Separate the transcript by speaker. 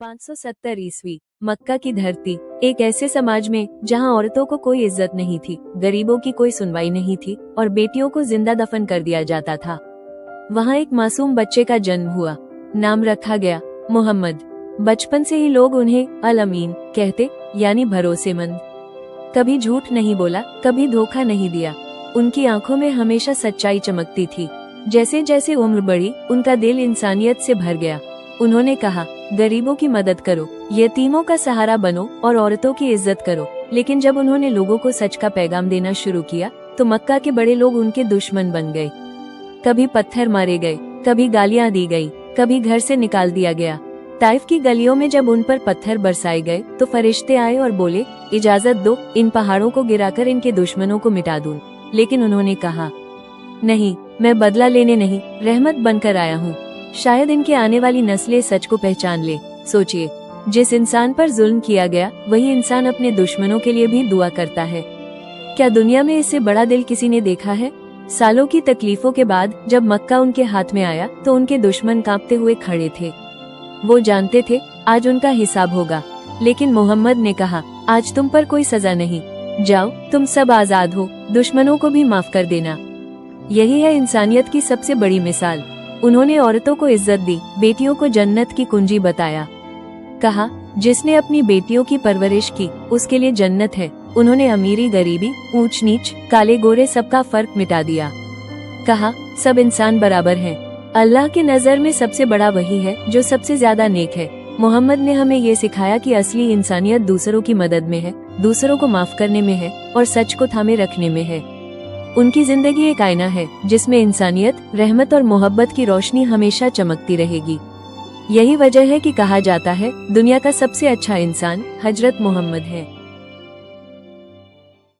Speaker 1: 570 ईस्वी मक्का की धरती, एक ऐसे समाज में जहां औरतों को कोई इज्जत नहीं थी, गरीबों की कोई सुनवाई नहीं थी और बेटियों को जिंदा दफन कर दिया जाता था। वहां एक मासूम बच्चे का जन्म हुआ। नाम रखा गया मोहम्मद। बचपन से ही लोग उन्हें अल अमीन कहते, यानी भरोसेमंद। कभी झूठ नहीं बोला, कभी धोखा नहीं दिया। उनकी आंखों में हमेशा सच्चाई चमकती थी। जैसे जैसे उम्र बढ़ी, उनका दिल इंसानियत से भर गया। उन्होंने कहा, गरीबों की मदद करो, यतीमों का सहारा बनो और औरतों की इज्जत करो। लेकिन जब उन्होंने लोगों को सच का पैगाम देना शुरू किया तो मक्का के बड़े लोग उनके दुश्मन बन गए। कभी पत्थर मारे गए, कभी गालियां दी गई, कभी घर से निकाल दिया गया। ताइफ की गलियों में जब उन पर पत्थर बरसाए गए तो फरिश्ते आए और बोले, इजाजत दो, इन पहाड़ों को गिराकर इनके दुश्मनों को मिटा दूं। लेकिन उन्होंने कहा, नहीं, मैं बदला लेने नहीं, रहमत बनकर आया हूँ। शायद इनके आने वाली नस्लें सच को पहचान ले। सोचिए, जिस इंसान पर जुल्म किया गया वही इंसान अपने दुश्मनों के लिए भी दुआ करता है। क्या दुनिया में इससे बड़ा दिल किसी ने देखा है? सालों की तकलीफों के बाद जब मक्का उनके हाथ में आया तो उनके दुश्मन कांपते हुए खड़े थे। वो जानते थे आज उनका हिसाब होगा। लेकिन मोहम्मद ने कहा, आज तुम पर कोई सजा नहीं, जाओ, तुम सब आजाद हो, दुश्मनों को भी माफ कर देना। यही है इंसानियत की सबसे बड़ी मिसाल। उन्होंने औरतों को इज्जत दी, बेटियों को जन्नत की कुंजी बताया। कहा, जिसने अपनी बेटियों की परवरिश की उसके लिए जन्नत है। उन्होंने अमीरी गरीबी, ऊंच नीच, काले गोरे सबका फर्क मिटा दिया। कहा, सब इंसान बराबर हैं। अल्लाह की नजर में सबसे बड़ा वही है जो सबसे ज्यादा नेक है। मोहम्मद ने हमें ये सिखाया कि असली इंसानियत दूसरों की मदद में है, दूसरों को माफ करने में है और सच को थामे रखने में है। उनकी जिंदगी एक आईना है जिसमें इंसानियत, रहमत और मोहब्बत की रोशनी हमेशा चमकती रहेगी। यही वजह है कि कहा जाता है, दुनिया का सबसे अच्छा इंसान हजरत मोहम्मद है।